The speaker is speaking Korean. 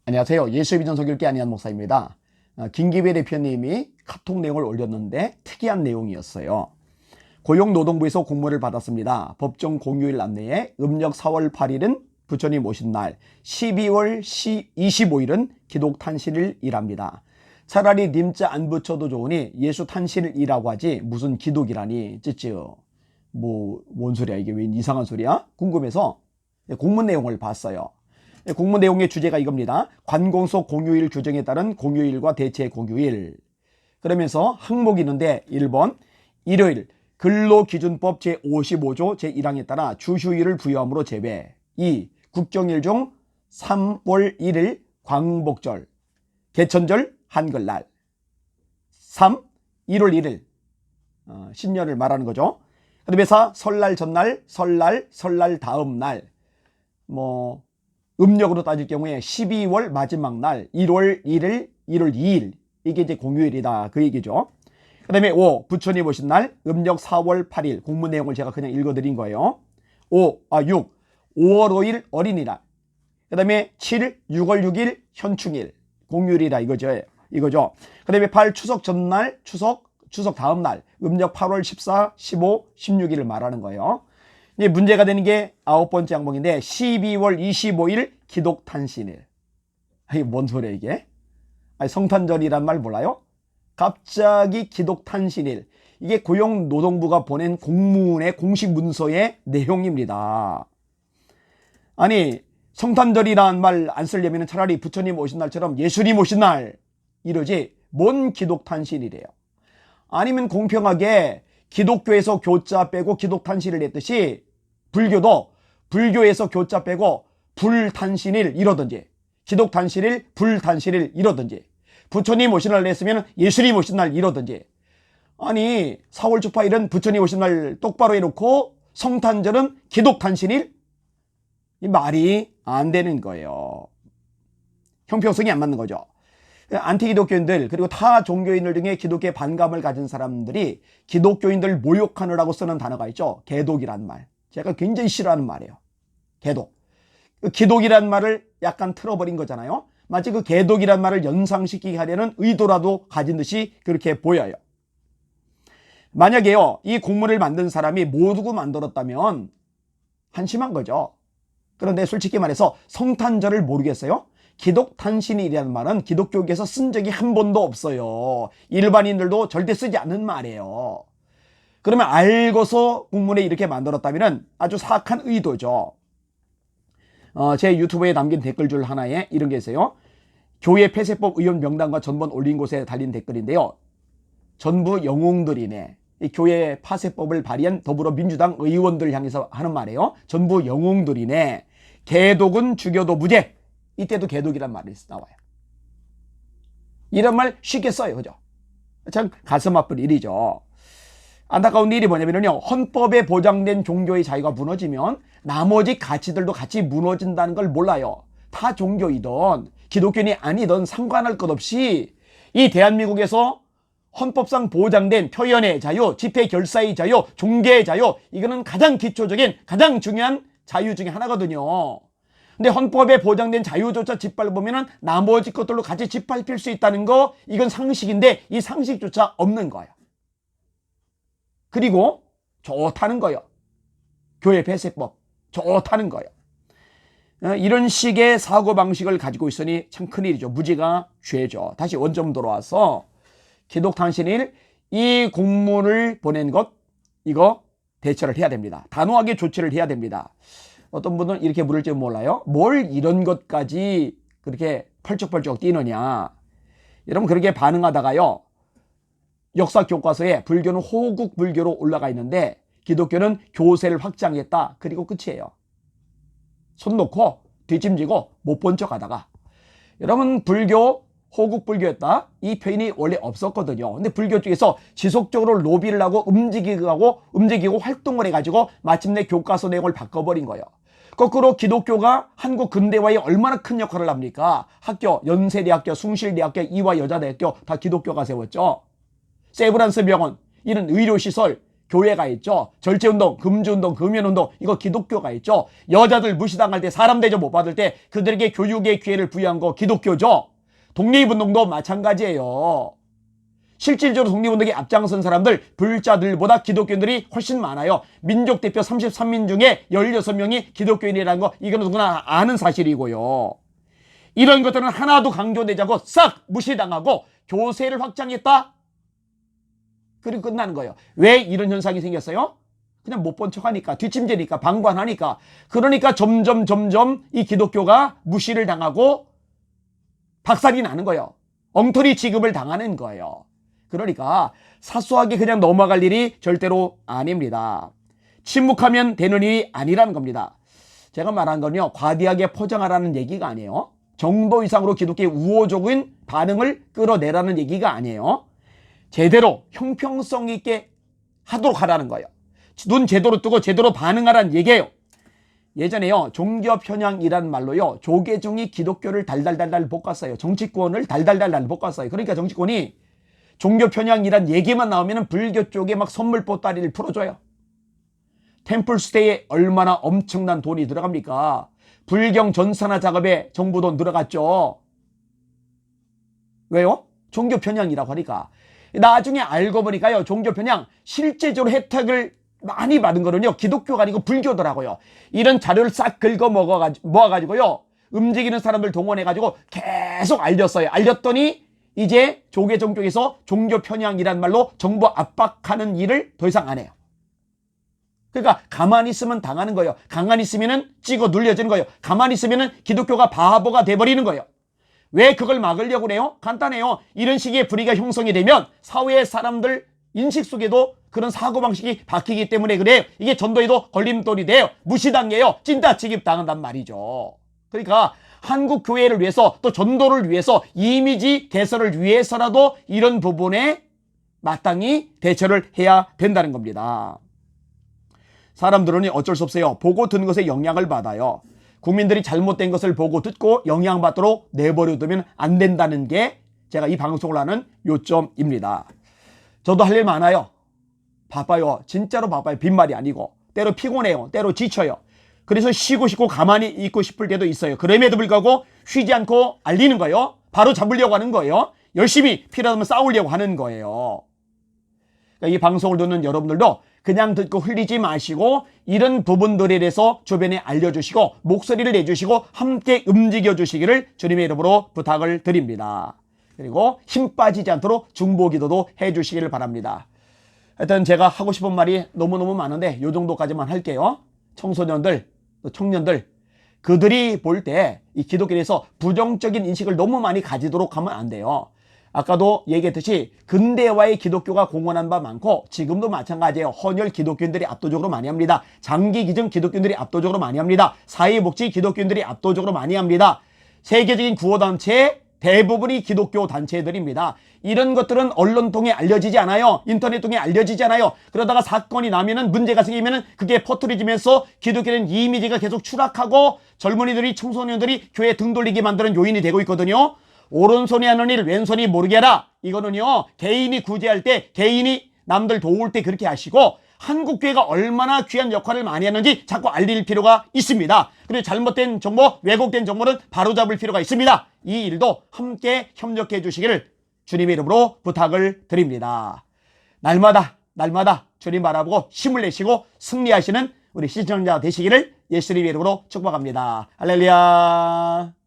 안녕하세요. 예수의 비전 설교교회 안희한 목사입니다. 김기배 대표님이 카톡 내용을 올렸는데 특이한 내용이었어요. 고용노동부에서 공문을 받았습니다. 법정 공휴일 안내에 음력 4월 8일은 부처님 오신 날, 12월 25일은 기독 탄신일이랍니다. 차라리 님자 안 붙여도 좋으니 예수 탄신일이라고 하지 무슨 기독이라니 찌찌요. 뭔 소리야 이게, 왜 이상한 소리야? 궁금해서 공문 내용을 봤어요. 공문 내용의 주제가 이겁니다. 관공서 공휴일 규정에 따른 공휴일과 대체 공휴일. 그러면서 항목이 있는데 1번 일요일 근로기준법 제55조 제1항에 따라 주휴일을 부여함으로 제외. 2. 국경일 중 3월 1일 광복절, 개천절, 한글날. 3. 1월 1일 신년을 말하는 거죠. 그 다음에 4. 설날 전날, 설날 다음 날. 음력으로 따질 경우에 12월 마지막 날 1월 1일, 1월 2일, 이게 이제 공휴일이다 그 얘기죠. 그 다음에 5. 부처님 오신 날 음력 4월 8일. 공문 내용을 제가 그냥 읽어드린 거예요. 6. 5월 5일 어린이날. 그 다음에 7. 6월 6일 현충일, 공휴일이다 이거죠. 그 다음에 8. 추석 전날, 추석 다음 날 음력 8월 14, 15, 16일을 말하는 거예요. 이제 문제가 되는 게 9번째 항목인데 12월 25일 기독 탄신일. 이게 뭔 소리야 이게? 성탄절이란 말 몰라요? 갑자기 기독 탄신일. 이게 고용노동부가 보낸 공문의 공식 문서의 내용입니다. 아니 성탄절이란 말 안 쓰려면 차라리 부처님 오신 날처럼 예수님 오신 날 이러지 뭔 기독 탄신이래요. 아니면 공평하게 기독교에서 교자 빼고 기독 탄신을 냈듯이 불교도 불교에서 교자 빼고 불탄신일 이러든지, 기독 탄신일, 불탄신일 이러든지, 부처님 오신 날 냈으면 예수님 오신 날 이러든지. 아니 4월 주파일은 부처님 오신 날 똑바로 해놓고 성탄절은 기독 탄신일? 이 말이 안 되는 거예요. 형평성이 안 맞는 거죠. 안티기독교인들 그리고 타 종교인들 중에 기독교에 반감을 가진 사람들이 기독교인들 모욕하느라고 쓰는 단어가 있죠. 개독이란 말. 제가 굉장히 싫어하는 말이에요. 개독. 기독이란 말을 약간 틀어버린 거잖아요. 마치 그 개독이란 말을 연상시키게 하려는 의도라도 가진 듯이 그렇게 보여요. 만약에요 이 공문을 만든 사람이 모두고 만들었다면 한심한 거죠. 그런데 솔직히 말해서 성탄절을 모르겠어요? 기독 탄신일이라는 말은 기독교계에서 쓴 적이 한 번도 없어요. 일반인들도 절대 쓰지 않는 말이에요. 그러면 알고서 공문에 이렇게 만들었다면 아주 사악한 의도죠. 제 유튜브에 남긴 댓글 줄 하나에 이런 게 있어요. 교회 폐쇄법 의원 명단과 전번 올린 곳에 달린 댓글인데요. 전부 영웅들이네. 이 교회 폐쇄법을 발의한 더불어민주당 의원들 향해서 하는 말이에요. 전부 영웅들이네. 개독은 죽여도 무죄. 이때도 개독이란 말이 나와요. 이런 말 쉽게 써요. 그죠? 참 가슴 아픈 일이죠. 안타까운 일이 뭐냐면요. 헌법에 보장된 종교의 자유가 무너지면 나머지 가치들도 같이 무너진다는 걸 몰라요. 타 종교이든 기독교인이 아니든 상관할 것 없이 이 대한민국에서 헌법상 보장된 표현의 자유, 집회 결사의 자유, 종교의 자유, 이거는 가장 기초적인 가장 중요한 자유 중에 하나거든요. 근데 헌법에 보장된 자유조차 짓밟으면 나머지 것들로 같이 짓밟힐 수 있다는 거, 이건 상식인데 이 상식조차 없는 거예요. 그리고 좋다는 거예요. 교회 폐쇄법 좋다는 거예요. 이런 식의 사고방식을 가지고 있으니 참 큰일이죠. 무지가 죄죠. 다시 원점 돌아와서 기독 탄신일 이 공문을 보낸 것, 이거 대처를 해야 됩니다. 단호하게 조치를 해야 됩니다. 어떤 분은 이렇게 물을지 몰라요. 뭘 이런 것까지 그렇게 펄쩍펄쩍 뛰느냐. 여러분 그렇게 반응하다가요. 역사 교과서에 불교는 호국 불교로 올라가 있는데 기독교는 교세를 확장했다. 그리고 끝이에요. 손 놓고 뒷짐지고 못 본 척 하다가. 여러분 불교 호국 불교였다. 이 표현이 원래 없었거든요. 근데 불교 쪽에서 지속적으로 로비를 하고 움직이고 활동을 해가지고 마침내 교과서 내용을 바꿔버린 거예요. 거꾸로 기독교가 한국 근대화에 얼마나 큰 역할을 합니까? 학교, 연세대학교, 숭실대학교, 이화여자대학교 다 기독교가 세웠죠. 세브란스 병원, 이런 의료시설, 교회가 있죠. 절제운동, 금주운동, 금연운동, 이거 기독교가 있죠. 여자들 무시당할 때, 사람 대접 못 받을 때 그들에게 교육의 기회를 부여한 거 기독교죠. 독립운동도 마찬가지예요. 실질적으로 독립운동에 앞장선 사람들, 불자들보다 기독교인들이 훨씬 많아요. 민족대표 33민 중에 16명이 기독교인이라는 거, 이거는 누구나 아는 사실이고요. 이런 것들은 하나도 강조되지 않고 싹 무시당하고 교세를 확장했다? 그리고 끝나는 거예요. 왜 이런 현상이 생겼어요? 그냥 못 본 척하니까, 뒷짐지니까, 방관하니까. 그러니까 점점 이 기독교가 무시를 당하고 박살이 나는 거예요. 엉터리 취급을 당하는 거예요. 그러니까 사소하게 그냥 넘어갈 일이 절대로 아닙니다. 침묵하면 되는 일이 아니라는 겁니다. 제가 말한 건요, 과대하게 포장하라는 얘기가 아니에요. 정도 이상으로 기독교의 우호적인 반응을 끌어내라는 얘기가 아니에요. 제대로 형평성 있게 하도록 하라는 거예요. 눈 제대로 뜨고 제대로 반응하라는 얘기예요. 예전에요, 종교 편향이란 말로요, 조계종이 기독교를 달달달달 볶았어요. 정치권을 달달달달 볶았어요. 그러니까 정치권이 종교 편향이란 얘기만 나오면 불교 쪽에 막 선물 보따리를 풀어줘요. 템플스테이에 얼마나 엄청난 돈이 들어갑니까? 불경 전산화 작업에 정부 돈 들어갔죠. 왜요? 종교 편향이라고 하니까. 나중에 알고 보니까요, 종교 편향 실제적으로 혜택을 많이 받은 거는요, 기독교가 아니고 불교더라고요. 이런 자료를 싹 긁어 모아가지고요, 움직이는 사람들 동원해가지고 계속 알렸어요. 알렸더니 이제 조계종 쪽에서 종교 편향이란 말로 정부 압박하는 일을 더 이상 안 해요. 그러니까 가만히 있으면 당하는 거예요. 가만히 있으면 찍어 눌려지는 거예요. 가만히 있으면 기독교가 바보가 돼버리는 거예요. 왜 그걸 막으려고 그래요? 간단해요. 이런 식의 불의가 형성이 되면 사회의 사람들 인식 속에도 그런 사고방식이 바뀌기 때문에 그래요. 이게 전도에도 걸림돌이 돼요. 무시당해요. 찐따 취급당한단 말이죠. 그러니까 한국 교회를 위해서, 또 전도를 위해서, 이미지 개선을 위해서라도 이런 부분에 마땅히 대처를 해야 된다는 겁니다. 사람들은 어쩔 수 없어요. 보고 듣는 것에 영향을 받아요. 국민들이 잘못된 것을 보고 듣고 영향받도록 내버려 두면 안 된다는 게 제가 이 방송을 하는 요점입니다. 저도 할 일 많아요. 바빠요. 진짜로 바빠요. 빈말이 아니고. 때로 피곤해요. 때로 지쳐요. 그래서 쉬고 싶고 가만히 있고 싶을 때도 있어요. 그럼에도 불구하고 쉬지 않고 알리는 거예요. 바로 잡으려고 하는 거예요. 열심히 필요하면 싸우려고 하는 거예요. 그러니까 이 방송을 듣는 여러분들도 그냥 듣고 흘리지 마시고 이런 부분들에 대해서 주변에 알려주시고 목소리를 내주시고 함께 움직여 주시기를 주님의 이름으로 부탁을 드립니다. 그리고 힘 빠지지 않도록 중보기도도 해주시기를 바랍니다. 하여튼 제가 하고 싶은 말이 너무너무 많은데 이 정도까지만 할게요. 청소년들, 청년들, 그들이 볼 때 이 기독교에 대해서 부정적인 인식을 너무 많이 가지도록 하면 안 돼요. 아까도 얘기했듯이 근대화의 기독교가 공헌한 바 많고 지금도 마찬가지예요. 헌혈 기독교인들이 압도적으로 많이 합니다. 장기기증 기독교인들이 압도적으로 많이 합니다. 사회복지 기독교인들이 압도적으로 많이 합니다. 세계적인 구호단체 대부분이 기독교 단체들입니다. 이런 것들은 언론 통해 알려지지 않아요. 인터넷 통해 알려지지 않아요. 그러다가 사건이 나면은, 문제가 생기면은 그게 퍼뜨려지면서 기독교는 이미지가 계속 추락하고 젊은이들이, 청소년들이 교회 등 돌리게 만드는 요인이 되고 있거든요. 오른손이 하는 일 왼손이 모르게 하라. 이거는요, 개인이 구제할 때, 개인이 남들 도울 때 그렇게 하시고, 한국교회가 얼마나 귀한 역할을 많이 하는지 자꾸 알릴 필요가 있습니다. 그리고 잘못된 정보, 왜곡된 정보는 바로잡을 필요가 있습니다. 이 일도 함께 협력해 주시기를 주님의 이름으로 부탁을 드립니다. 날마다 주님 바라보고 힘을 내시고 승리하시는 우리 시청자 되시기를 예수님의 이름으로 축복합니다. 할렐루야.